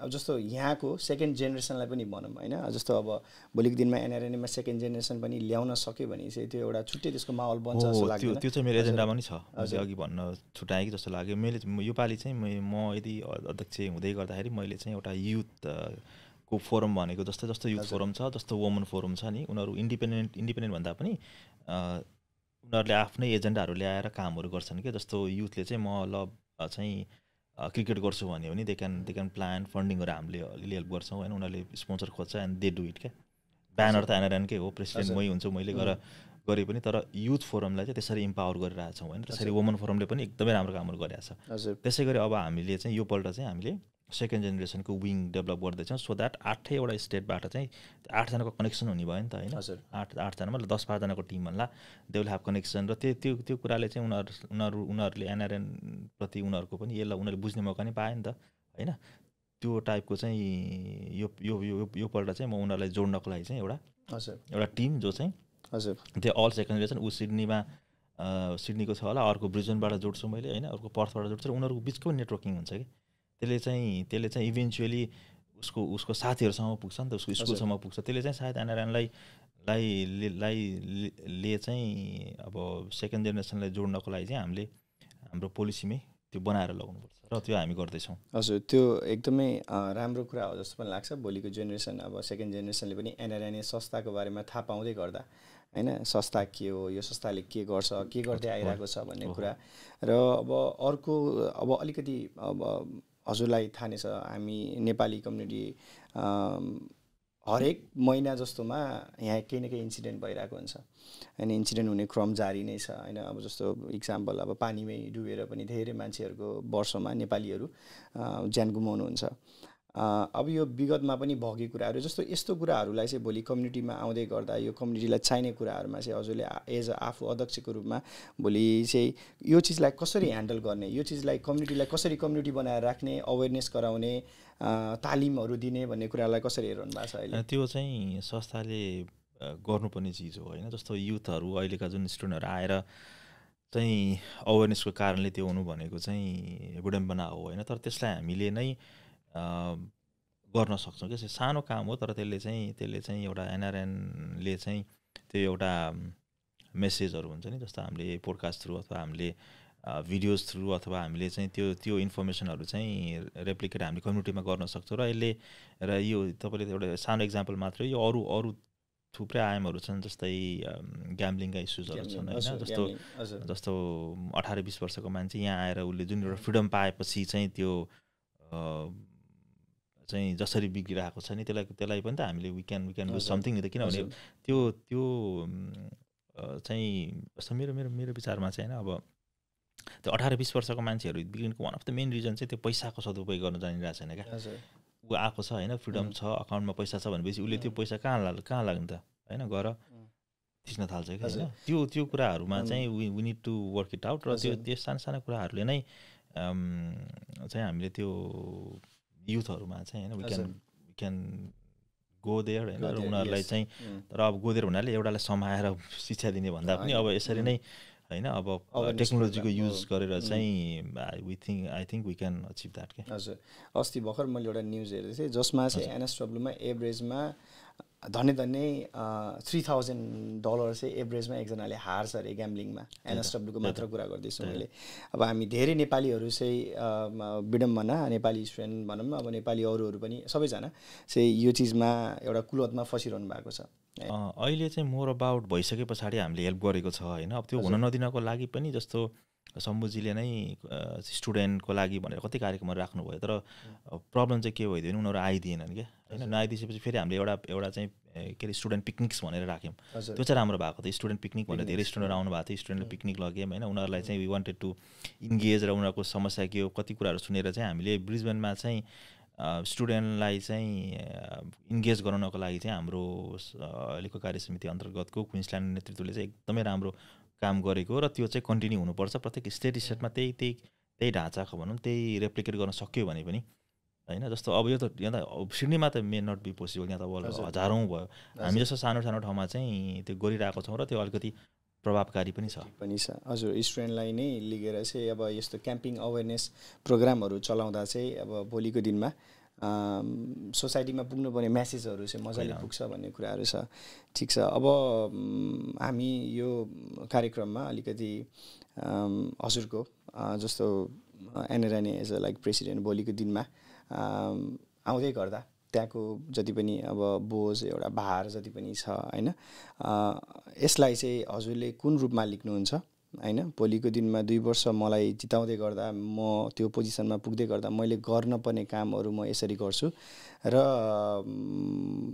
अब जस्तो यहाँको सेकेन्ड जेनेरेसनलाई पनि भनौँ होइन। जस्तो अब भोलिको दिनमा एनआरएनमा सेकेन्ड जेनेरेसन पनि ल्याउन सक्यो भने चाहिँ त्यो एउटा छुट्टै त्यसको माहौल बन्छ जस्तो लाग्छ। त्यो चाहिँ मेरो एजेन्डामा पनि छ। अघि भन्न छुट्याएँ कि जस्तो लाग्यो। मैले योपालि चाहिँ म यदि अध्यक्ष हुँदै गर्दाखेरि मैले चाहिँ एउटा युथ को फोरम भनेको जस्तो युथ फोरम छ जस्तो वुमन फोरम छ नि उनीहरू इन्डिपेन्डेन्ट भन्दा पनि उनीहरूले आफ्नै एजेन्डाहरू ल्याएर कामहरू गर्छन् क्या। जस्तो युथले चाहिँ म ल चाहिँ क्रिकेट गर्छु भन्यो भने दे क्यान प्लान फन्डिङहरू हामीले अलिअलि हेल्प गर्छौँ होइन। उनीहरूले स्पोन्सर खोज्छ एन्ड दे डु इट क्या। ब्यानर त एनआरएनकै हो, प्रेसिडेन्ट मै हुन्छु मैले गरे पनि, तर युथ फोरमलाई चाहिँ त्यसरी इम्पावर गरिरहेछौँ होइन। त्यसरी वुमन फोरमले पनि एकदमै राम्रो कामहरू गरिरहेछ। त्यसै गरी अब हामीले चाहिँ योपल्ट चाहिँ हामीले सेकेन्ड जेनेरेसनको विङ डेभलप गर्दैछौँ सो द्याट 8वटा स्टेटबाट चाहिँ 8जनाको कनेक्सन हुने भयो नि त होइन। 8जनामा 10-12जनाको टिम भन्ला दे विल ह्याभ कनेक्सन। र त्यो कुराले चाहिँ उनीहरूले एनआरएन प्रति उनीहरूको पनि यसलाई उनीहरूले बुझ्ने मौका नै पायो नि त होइन। त्यो टाइपको चाहिँ योपल्ट चाहिँ म उनीहरूलाई जोड्नको लागि चाहिँ एउटा टिम जो चाहिँ त्यो अल सेकेन्ड जेनेरेसन सिडनीको छ होला, अर्को ब्रिजबेनबाट जोड्छु मैले होइन, अर्को पर्थबाट जोड्छु। उनीहरूको बिचको नेटवर्किङ हुन्छ कि त्यसले चाहिँ इभेन्चुअली उसको साथीहरूसँग पुग्छ नि त, उसको स्कुलसम्म पुग्छ। त्यसले चाहिँ सायद एनआरएनलाई चाहिँ अब सेकेन्ड जेनेरेसनलाई जोड्नको लागि चाहिँ हामीले हाम्रो पोलिसीमै त्यो बनाएर लगाउनुपर्छ र त्यो हामी गर्दैछौँ। हजुर त्यो एकदमै राम्रो कुरा हो जस्तो पनि लाग्छ। भोलिको जेनेरेसन अब सेकेन्ड जेनेरेसनले पनि एनआरएनए संस्थाको बारेमा थाहा पाउँदै गर्दा होइन, संस्था के हो, यो संस्थाले के गर्छ, के गर्दै आइरहेको छ भन्ने कुरा। र अब अर्को अब अलिकति अब हजुरलाई थाहा नै छ हामी नेपाली कम्युनिटी हरेक महिना जस्तोमा यहाँ केही न केही इन्सिडेन्ट भइरहेको हुन्छ होइन। इन्सिडेन्ट हुने क्रम जारी नै छ होइन। अब जस्तो इक्जाम्पल अब पानीमै डुबेर पनि धेरै मान्छेहरूको वर्षमा नेपालीहरू ज्यान गुमाउनुहुन्छ। अब यो विगतमा पनि भएकै कुराहरू जस्तो यस्तो कुराहरूलाई चाहिँ भोलि कम्युनिटीमा आउँदै गर्दा यो कम्युनिटीलाई चाहिने कुराहरूमा चाहिँ हजुरले एज अ आफू अध्यक्षको रूपमा भोलि चाहिँ यो चिजलाई कसरी ह्यान्डल गर्ने, यो चिजलाई कम्युनिटीलाई कसरी कम्युनिटी बनाएर राख्ने, अवेरनेस गराउने, तालिमहरू दिने भन्ने कुरालाई कसरी हेर्नु भएको छ अहिले? त्यो चाहिँ संस्थाले गर्नुपर्ने चिज हो होइन। जस्तो युथहरू अहिलेका जुन स्टुडेन्टहरू आएर चाहिँ अवेरनेसको कारणले त्यो हुनु भनेको चाहिँ विडम्बना हो होइन। तर त्यसलाई हामीले नै गर्न सक्छौँ कि सानो काम हो, तर त्यसले चाहिँ एउटा एनआरएनले चाहिँ त्यो एउटा मेसेजहरू हुन्छ नि, जस्तो हामीले पोडकास्ट थ्रु अथवा हामीले भिडियोज थ्रु अथवा हामीले चाहिँ त्यो इन्फर्मेसनहरू चाहिँ रेप्लिकेट हामीले कम्युनिटीमा गर्न सक्छौँ। र यसले यो तपाईँले एउटा सानो इक्जाम्पल मात्रै, यो अरू थुप्रै आयामहरू छन् जस्तै ग्याम्बलिङका इस्युजहरू छन् होइन। जस्तो 18-20 वर्षको मान्छे यहाँ आएर उसले जुन एउटा फ्रिडम पाएपछि चाहिँ त्यो चाहिँ जसरी बिग्रिरहेको छ नि त्यसलाई पनि त हामीले वी क्यान डु समथिङ नि त। किनभने त्यो चाहिँ जस्तो मेरो विचारमा चाहिँ होइन, अब त्यो 18-20 वर्षको मान्छेहरू बिग्रिनुको one of the main reason चाहिँ त्यो पैसाको सदुपयोग गर्न जानिरहेको छैन क्या। ऊ आएको छ होइन, फ्रिडम छ, अकाउन्टमा पैसा छ भनेपछि उसले त्यो पैसा कहाँ लाग्नु त होइन, गएर थिच्न थाल्छ कि होइन। त्यो कुराहरूमा चाहिँ we need to work it out. र त्यो सानो कुराहरूले नै चाहिँ हामीले त्यो युथहरूमा चाहिँ होइन वी क्यान गो देयर होइन। र उनीहरूलाई चाहिँ तर अब गो देयर भन्नाले एउटालाई समाएर शिक्षा दिने भन्दा पनि अब यसरी नै होइन, अब टेक्नोलोजीको युज गरेर चाहिँ I think we can achieve that के। हजुर अस्ति भर्खर मैले एउटा न्युज हेर्दै थिएँ जसमा चाहिँ एनएसडब्ल्यूमा एभरेजमा धन्य धन्य $3000 चाहिँ एभरेजमा एकजनाले हार्छ अरे ग्याम्लिङमा एनएसडब्ल्यूको मात्र कुरा गर्दैछु मैले अब हामी धेरै नेपालीहरू चाहिँ विडम्बना नेपाली स्टुडेन्ट भनौँ अब नेपाली अरूहरू पनि सबैजना चाहिँ यो चिजमा एउटा कुलतमा फसिरहनु भएको छ अहिले चाहिँ मोर अबाउट भइसके पछाडि हामीले हेल्प गरेको छ होइन अब त्यो हुन नदिनको लागि पनि जस्तो शम्भुजीले नै स्टुडेन्टको लागि भनेर कति कार्यक्रमहरू राख्नुभयो तर प्रब्लम चाहिँ के भइदियो भने उनीहरू आइदिएनन् क्या होइन नआइदिएपछि फेरि हामीले एउटा चाहिँ के अरे स्टुडेन्ट पिकनिक्स भनेर राख्यौँ त्यो चाहिँ राम्रो भएको थियो स्टुडेन्ट पिकनिक भनेर धेरै स्टुडेन्टहरू आउनु भएको थियो स्टुडेन्टले पिकनिक लग्यौँ होइन उनीहरूलाई चाहिँ वी वान्टेड टु इन्गेज र उनीहरूको समस्या के हो कति कुराहरू सुनेर चाहिँ हामीले ब्रिजबेनमा चाहिँ स्टुडेन्टलाई चाहिँ इन्गेज गराउनको लागि चाहिँ हाम्रो अहिलेको कार्य समिति अन्तर्गतको क्विन्सल्यान्ड नेतृत्वले चाहिँ एकदमै राम्रो काम गरेको र त्यो चाहिँ कन्टिन्यू हुनुपर्छ प्रत्येक स्टेटमा त्यही ढाँचाको भनौँ त्यही रेप्लिकेट गर्न सक्यो भने पनि होइन जस्तो अब यो त यहाँ त सिडनीमा त मे नट बी पोसिबल यहाँ त अब हजारौँ भयो हामी जस्तो सानो सानो ठाउँमा चाहिँ त्यो गरिरहेको छौँ र त्यो अलिकति प्रभावकारी पनि छ हजुर स्टुडेन्टलाई नै लिएर चाहिँ अब यस्तो क्याम्पिङ अवेरनेस प्रोग्रामहरू चलाउँदा चाहिँ अब भोलिको दिनमा सोसाइटीमा पुग्नुपर्ने म्यासेजहरू चाहिँ मजाले पुग्छ भन्ने कुराहरू छ ठिक छ अब हामी यो कार्यक्रममा अलिकति हजुरको जस्तो एनएरएनए एज अ लाइक प्रेसिडेन्ट भोलिको दिनमा आउँदै गर्दा त्यहाँको जति पनि अब बोझ एउटा भार जति पनि छ होइन यसलाई चाहिँ हजुरले कुन रूपमा लिख्नुहुन्छ होइन भोलिको दिनमा 2 वर्ष मलाई जिताउँदै गर्दा म त्यो पोजिसनमा पुग्दै गर्दा मैले गर्नुपर्ने कामहरू म यसरी गर्छु र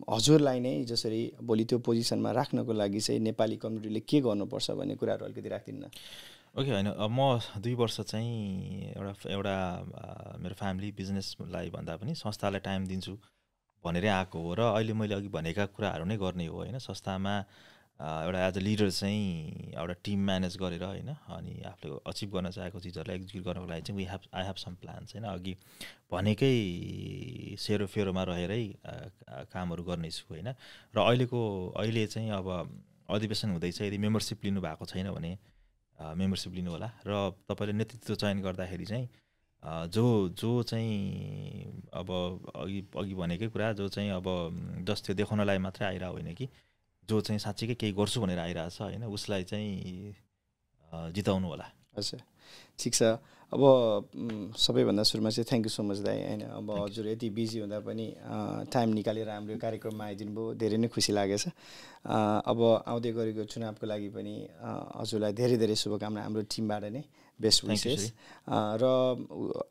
हजुरलाई नै जसरी भोलि त्यो पोजिसनमा राख्नको लागि चाहिँ नेपाली कम्युनिटीले के गर्नुपर्छ भन्ने कुराहरू अलिकति राखिदिन्न ओके होइन म 2 वर्ष चाहिँ एउटा मेरो फ्यामिली बिजनेसलाई भन्दा पनि संस्थालाई टाइम दिन्छु भनेरै आएको हो र अहिले मैले अघि भनेका कुराहरू नै गर्ने हो होइन संस्थामा एउटा एज अ लिडर चाहिँ एउटा टिम म्यानेज गरेर होइन अनि आफूले अचिभ गर्न चाहेको चिजहरूलाई एक्जिक्युट गर्नको लागि चाहिँ आई हेभ सम प्लान्स होइन अघि भनेकै सेरोफेरोमा रहेरै कामहरू गर्नेछु होइन र अहिले चाहिँ अब अधिवेशन हुँदैछ यदि मेम्बरसिप लिनुभएको छैन भने मेम्बरसिप लिनु होला र तपाईँले नेतृत्व चयन गर्दाखेरि चाहिँ जो चाहिँ अब अघि भनेकै कुरा जो चाहिँ अब जस्ट त्यो देखाउनलाई मात्रै आइरहेको होइन कि जो चाहिँ साँच्चीकै केही गर्छु भनेर आइरहेछ होइन उसलाई चाहिँ जिताउनु होला हजुर ठिक छ अब सबैभन्दा सुरुमा चाहिँ थ्याङ्क यू सो मच दाइ होइन अब हजुर यति बिजी हुँदा पनि टाइम निकालेर हाम्रो कार्यक्रममा आइदिनु भयो धेरै नै खुसी लागेछ अब आउँदै गरेको चुनावको लागि पनि हजुरलाई धेरै धेरै शुभकामना हाम्रो टिमबाट नै बेस्ट विसेस र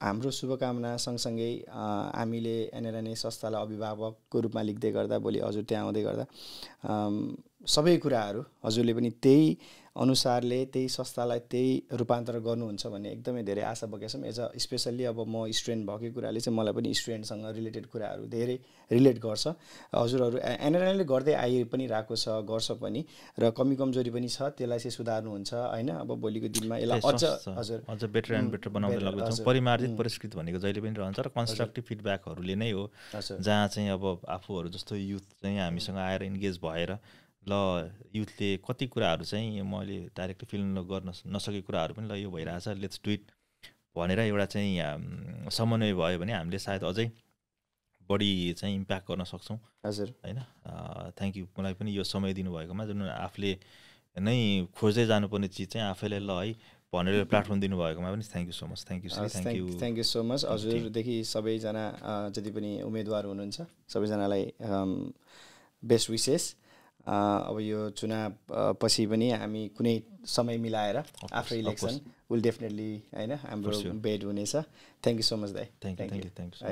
हाम्रो शुभकामना सँगसँगै हामीले एनएरएनए संस्थालाई अभिभावकको रूपमा लेख्दै गर्दा भोलि हजुर त्यहाँ आउँदै गर्दा सबै कुराहरू हजुरले पनि त्यही अनुसारले त्यही संस्थालाई त्यही रूपान्तरण गर्नुहुन्छ भन्ने एकदमै धेरै आशा बोकेको छौँ एज अ स्पेसल्ली अब म स्टुडेन्ट भएकै कुराले चाहिँ मलाई पनि स्टुडेन्टसँग रिलेटेड कुराहरू धेरै रिलेट गर्छ हजुरहरू एनएरएनएले गर्दै आइ पनि रहेको छ गर्छ पनि र कमी कमजोरी पनि छ त्यसलाई चाहिँ सुधार्नुहुन्छ होइन अब भोलिको दिनमा यसलाई अझ बेटर एन्ड बेटर बनाउँदै लाग्छ परिमार्जित परिष्कृत भनेको जहिले पनि रहन्छ र कन्स्ट्रक्टिभ फिडब्याकहरूले नै हो जहाँ चाहिँ अब आफूहरू जस्तो युथ चाहिँ हामीसँग आएर इन्गेज भएर ल युथले कति कुराहरू चाहिँ मैले डाइरेक्टली फिल गर्न नसकेको कुराहरू पनि ल यो भइरहेछ लेट्स डु इट भनेर एउटा चाहिँ समन्वय भयो भने हामीले सायद अझै बढी चाहिँ इम्प्याक्ट गर्न सक्छौँ हजुर होइन थ्याङ्क यू मलाई पनि यो समय दिनुभएकोमा जुन आफूले नै खोज्दै जानुपर्ने चिज चाहिँ आफैले ल है भनेर प्लेटफर्म दिनुभएकोमा पनि thank you so much thank you so much हजुरदेखि सबैजना जति पनि उम्मेदवार हुनुहुन्छ सबैजनालाई बेस्ट विसेस अब यो चुनाव पछि पनि हामी कुनै समय मिलाएर आफ्टर इलेक्सन विल डेफिनेटली होइन हाम्रो भेट हुनेछ थ्याङ्क यू सो मच दाइ थ्याङ्क यू